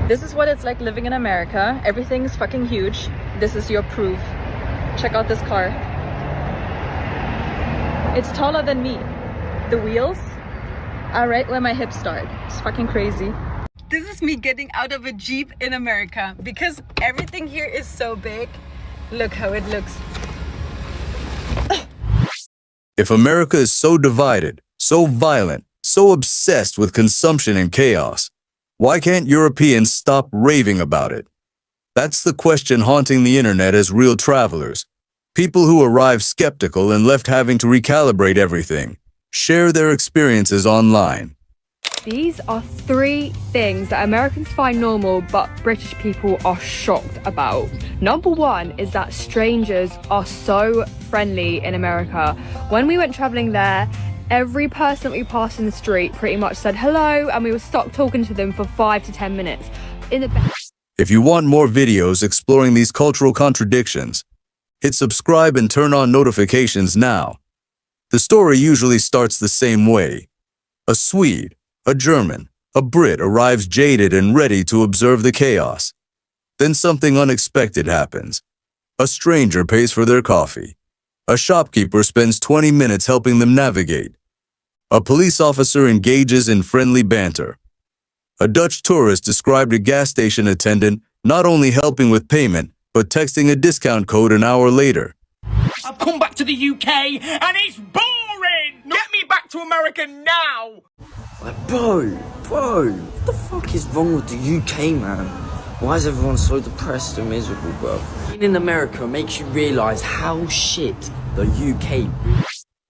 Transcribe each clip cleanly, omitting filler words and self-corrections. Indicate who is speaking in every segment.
Speaker 1: This is what it's like living in America. Everything's fucking huge. This is your proof. Check out this car. It's taller than me. The wheels are right where my hips start. It's fucking crazy. This is me getting out of a Jeep in America because everything here is so big. Look how it looks.
Speaker 2: If America is so divided, so violent, so obsessed with consumption and chaos, why can't Europeans stop raving about it? That's the question haunting the internet as real travelers. People who arrive skeptical and left having to recalibrate everything, share their experiences online.
Speaker 3: These are 3 things that Americans find normal but British people are shocked about. Number 1 is that strangers are so friendly in America. When we went traveling there, every person we passed in the street pretty much said hello, and we were stuck talking to them for 5 to 10 minutes.
Speaker 2: If you want more videos exploring these cultural contradictions, hit subscribe and turn on notifications now. The story usually starts the same way. A Swede, a German, a Brit arrives jaded and ready to observe the chaos. Then something unexpected happens. A stranger pays for their coffee. A shopkeeper spends 20 minutes helping them navigate. A police officer engages in friendly banter. A Dutch tourist described a gas station attendant not only helping with payment, but texting a discount code an hour later.
Speaker 4: I've come back to the UK and it's boring! Get me back to America now!
Speaker 5: Like, bro, what the fuck is wrong with the UK, man? Why is everyone so depressed and miserable, bro? Being in America makes you realise how shit the UK.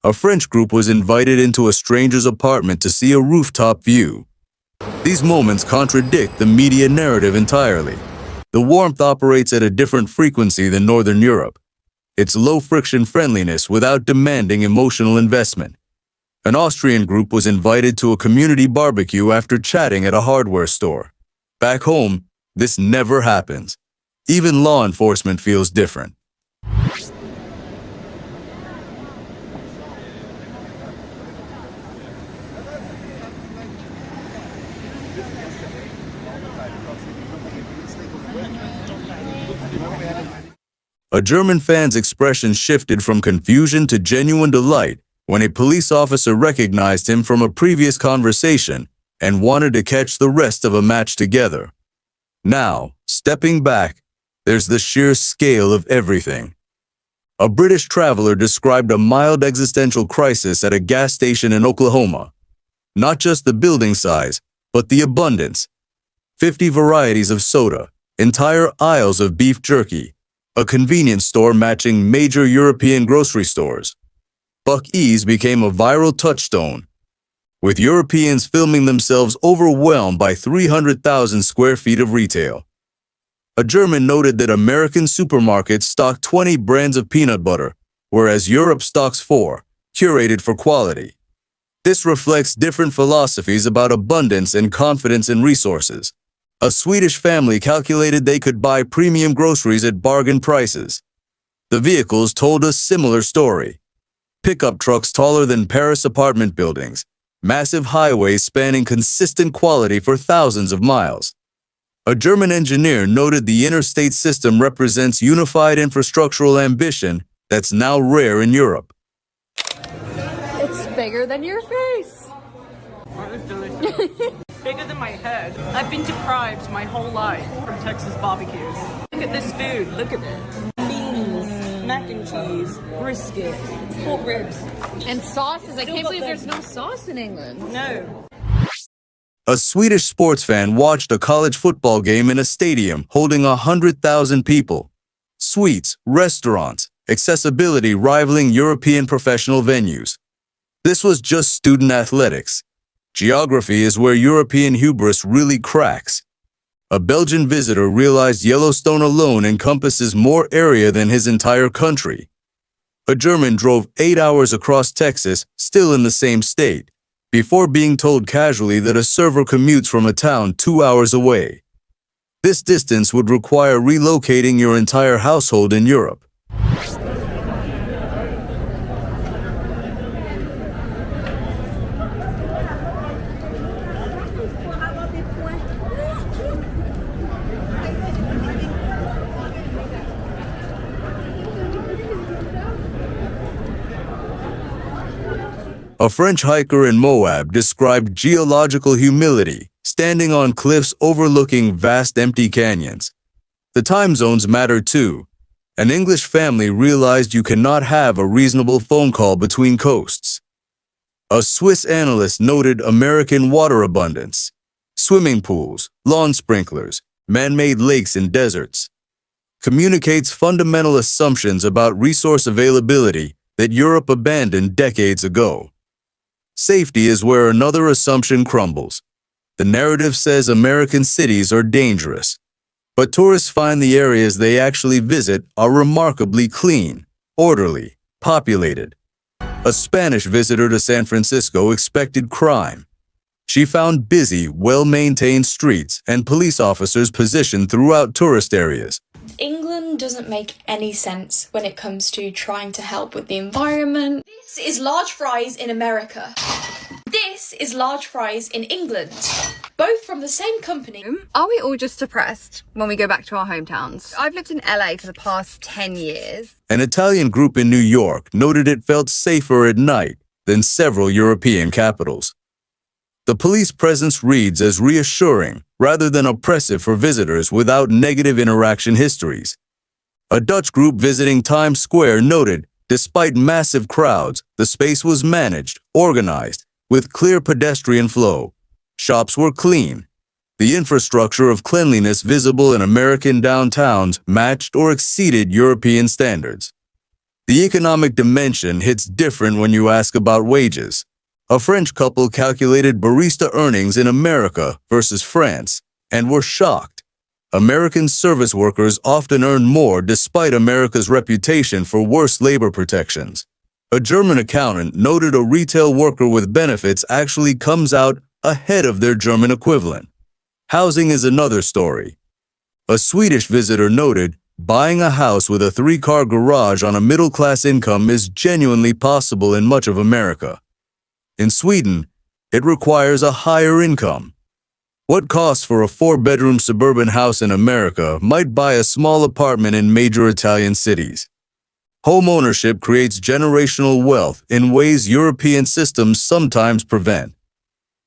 Speaker 2: A French group was invited into a stranger's apartment to see a rooftop view. These moments contradict the media narrative entirely. The warmth operates at a different frequency than Northern Europe. It's low-friction friendliness without demanding emotional investment. An Austrian group was invited to a community barbecue after chatting at a hardware store. Back home, this never happens. Even law enforcement feels different. A German fan's expression shifted from confusion to genuine delight when a police officer recognized him from a previous conversation and wanted to catch the rest of a match together. Now, stepping back, there's the sheer scale of everything. A British traveler described a mild existential crisis at a gas station in Oklahoma. Not just the building size, but the abundance. 50 varieties of soda, entire aisles of beef jerky, a convenience store matching major European grocery stores. Buc-ee's became a viral touchstone, with Europeans filming themselves overwhelmed by 300,000 square feet of retail. A German noted that American supermarkets stock 20 brands of peanut butter, whereas Europe stocks 4, curated for quality. This reflects different philosophies about abundance and confidence in resources. A Swedish family calculated they could buy premium groceries at bargain prices. The vehicles told a similar story. Pickup trucks taller than Paris apartment buildings, massive highways spanning consistent quality for thousands of miles. A German engineer noted the interstate system represents unified infrastructural ambition that's now rare in Europe.
Speaker 3: It's bigger than your face.
Speaker 4: That is delicious. Bigger than my head. I've been deprived my whole life from Texas barbecues. Look at this food, look at it. Beans, mac and cheese, brisket, pork ribs.
Speaker 3: And sauces. I can't believe there's no sauce in England.
Speaker 4: No.
Speaker 2: A Swedish sports fan watched a college football game in a stadium holding 100,000 people. Suites, restaurants, accessibility rivaling European professional venues. This was just student athletics. Geography is where European hubris really cracks. A Belgian visitor realized Yellowstone alone encompasses more area than his entire country. A German drove 8 hours across Texas, still in the same state, before being told casually that a server commutes from a town 2 hours away. This distance would require relocating your entire household in Europe. A French hiker in Moab described geological humility, standing on cliffs overlooking vast empty canyons. The time zones matter too. An English family realized you cannot have a reasonable phone call between coasts. A Swiss analyst noted American water abundance, swimming pools, lawn sprinklers, man-made lakes and deserts. Communicates fundamental assumptions about resource availability that Europe abandoned decades ago. Safety is where another assumption crumbles. The narrative says American cities are dangerous, but tourists find the areas they actually visit are remarkably clean, orderly, populated. A Spanish visitor to San Francisco expected crime. She found busy, well-maintained streets and police officers positioned throughout tourist areas.
Speaker 6: England doesn't make any sense when it comes to trying to help with the environment. This is large fries in America. This is large fries in England. Both from the same company.
Speaker 3: Are we all just depressed when we go back to our hometowns? I've lived in LA for the past 10 years.
Speaker 2: An Italian group in New York noted it felt safer at night than several European capitals. The police presence reads as reassuring rather than oppressive for visitors without negative interaction histories. A Dutch group visiting Times Square noted, despite massive crowds, the space was managed, organized, with clear pedestrian flow. Shops were clean. The infrastructure of cleanliness visible in American downtowns matched or exceeded European standards. The economic dimension hits different when you ask about wages. A French couple calculated barista earnings in America versus France and were shocked. American service workers often earn more despite America's reputation for worse labor protections. A German accountant noted a retail worker with benefits actually comes out ahead of their German equivalent. Housing is another story. A Swedish visitor noted, buying a house with a 3-car garage on a middle-class income is genuinely possible in much of America. In Sweden, it requires a higher income. What costs for a 4-bedroom suburban house in America might buy a small apartment in major Italian cities. Home ownership creates generational wealth in ways European systems sometimes prevent.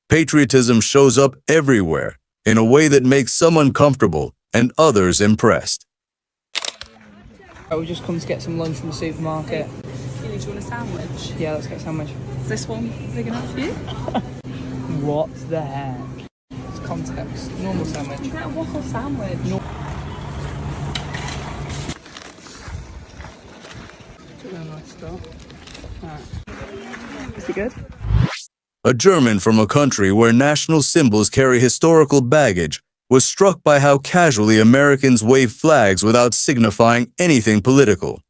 Speaker 2: Patriotism shows up everywhere in a way that makes some uncomfortable and others impressed.
Speaker 4: We just come to get some lunch from the supermarket.
Speaker 1: Do you want a sandwich?
Speaker 4: Yeah, let's get a sandwich.
Speaker 1: Is this one big enough for you?
Speaker 4: What the heck? It's context. Normal sandwich.
Speaker 1: Get a waffle sandwich.
Speaker 4: No. Nice stuff. Alright. Is it good?
Speaker 2: A German from a country where national symbols carry historical baggage was struck by how casually Americans wave flags without signifying anything political.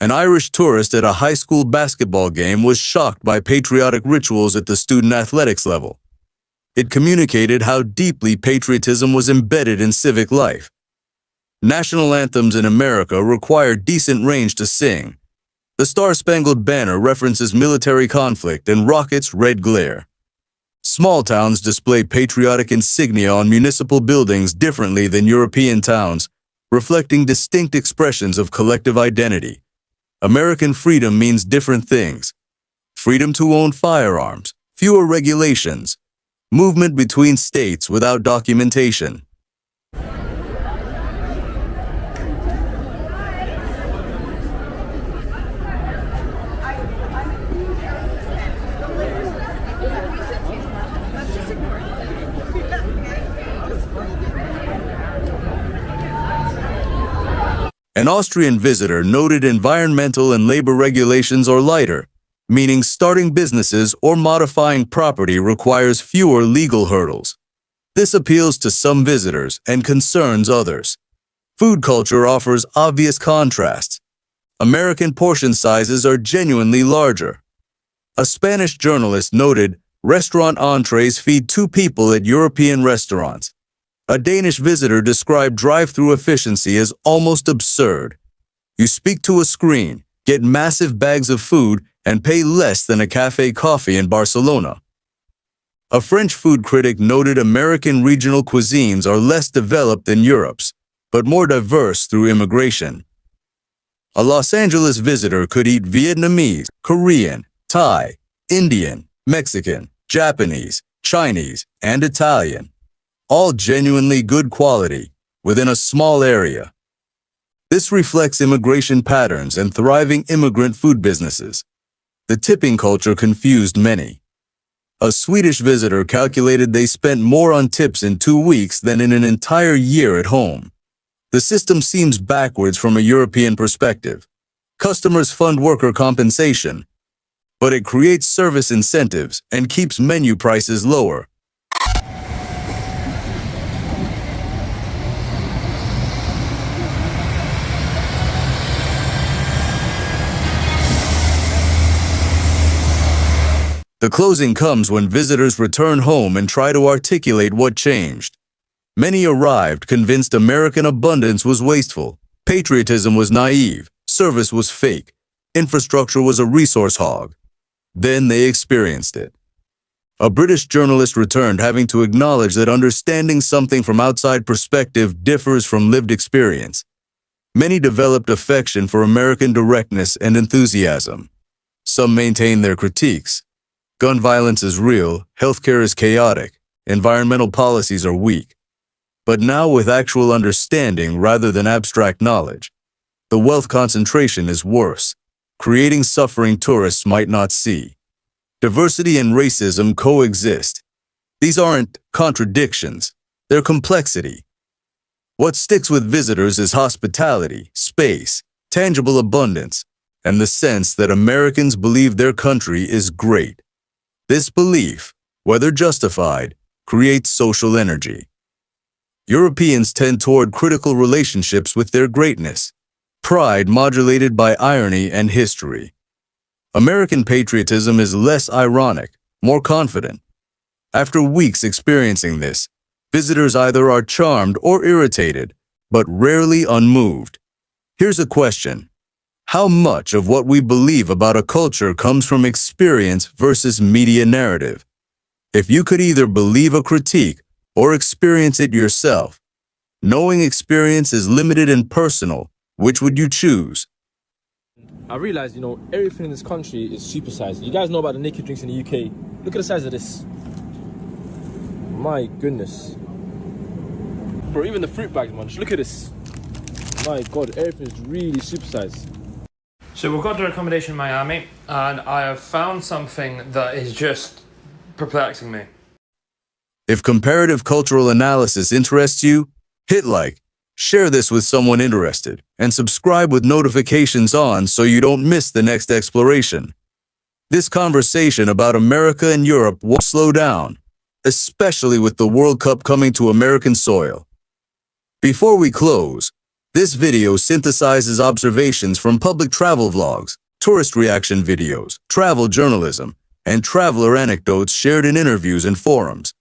Speaker 2: An Irish tourist at a high school basketball game was shocked by patriotic rituals at the student athletics level. It communicated how deeply patriotism was embedded in civic life. National anthems in America require decent range to sing. The Star-Spangled Banner references military conflict and rockets' red glare. Small towns display patriotic insignia on municipal buildings differently than European towns, reflecting distinct expressions of collective identity. American freedom means different things. Freedom to own firearms, fewer regulations, movement between states without documentation. An Austrian visitor noted environmental and labor regulations are lighter, meaning starting businesses or modifying property requires fewer legal hurdles. This appeals to some visitors and concerns others. Food culture offers obvious contrasts. American portion sizes are genuinely larger. A Spanish journalist noted restaurant entrees feed 2 people at European restaurants. A Danish visitor described drive-through efficiency as almost absurd. You speak to a screen, get massive bags of food, and pay less than a cafe coffee in Barcelona. A French food critic noted American regional cuisines are less developed than Europe's, but more diverse through immigration. A Los Angeles visitor could eat Vietnamese, Korean, Thai, Indian, Mexican, Japanese, Chinese, and Italian, all genuinely good quality within a small area. This reflects immigration patterns and thriving immigrant food businesses. The tipping culture confused many. A Swedish visitor calculated they spent more on tips in 2 weeks than in an entire year at home. The system seems backwards from a European perspective. Customers fund worker compensation, but it creates service incentives and keeps menu prices lower. The closing comes when visitors return home and try to articulate what changed. Many arrived convinced American abundance was wasteful, patriotism was naive, service was fake, infrastructure was a resource hog. Then they experienced it. A British journalist returned having to acknowledge that understanding something from outside perspective differs from lived experience. Many developed affection for American directness and enthusiasm. Some maintained their critiques. Gun violence is real, healthcare is chaotic, environmental policies are weak. But now with actual understanding rather than abstract knowledge, the wealth concentration is worse, creating suffering tourists might not see. Diversity and racism coexist. These aren't contradictions, they're complexity. What sticks with visitors is hospitality, space, tangible abundance, and the sense that Americans believe their country is great. This belief, whether justified, creates social energy. Europeans tend toward critical relationships with their greatness, pride modulated by irony and history. American patriotism is less ironic, more confident. After weeks experiencing this, visitors either are charmed or irritated, but rarely unmoved. Here's a question. How much of what we believe about a culture comes from experience versus media narrative? If you could either believe a critique or experience it yourself, knowing experience is limited and personal, which would you choose?
Speaker 7: I realized, everything in this country is supersized. You guys know about the naked drinks in the UK. Look at the size of this. My goodness. Bro, even the fruit bags, man. Just look at this. My God, everything is really supersized.
Speaker 8: So we've got to accommodation in Miami, and I have found something that is just perplexing me.
Speaker 2: If comparative cultural analysis interests you, hit like, share this with someone interested, and subscribe with notifications on so you don't miss the next exploration. This conversation about America and Europe won't slow down, especially with the World Cup coming to American soil. Before we close, this video synthesizes observations from public travel vlogs, tourist reaction videos, travel journalism, and traveler anecdotes shared in interviews and forums.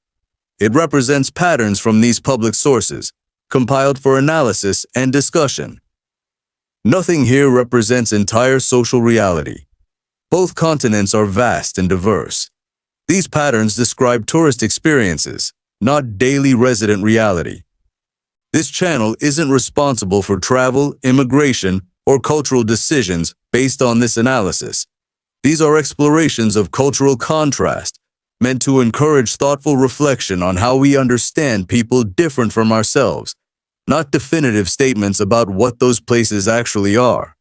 Speaker 2: It represents patterns from these public sources, compiled for analysis and discussion. Nothing here represents entire social reality. Both continents are vast and diverse. These patterns describe tourist experiences, not daily resident reality. This channel isn't responsible for travel, immigration, or cultural decisions based on this analysis. These are explorations of cultural contrast, meant to encourage thoughtful reflection on how we understand people different from ourselves, not definitive statements about what those places actually are.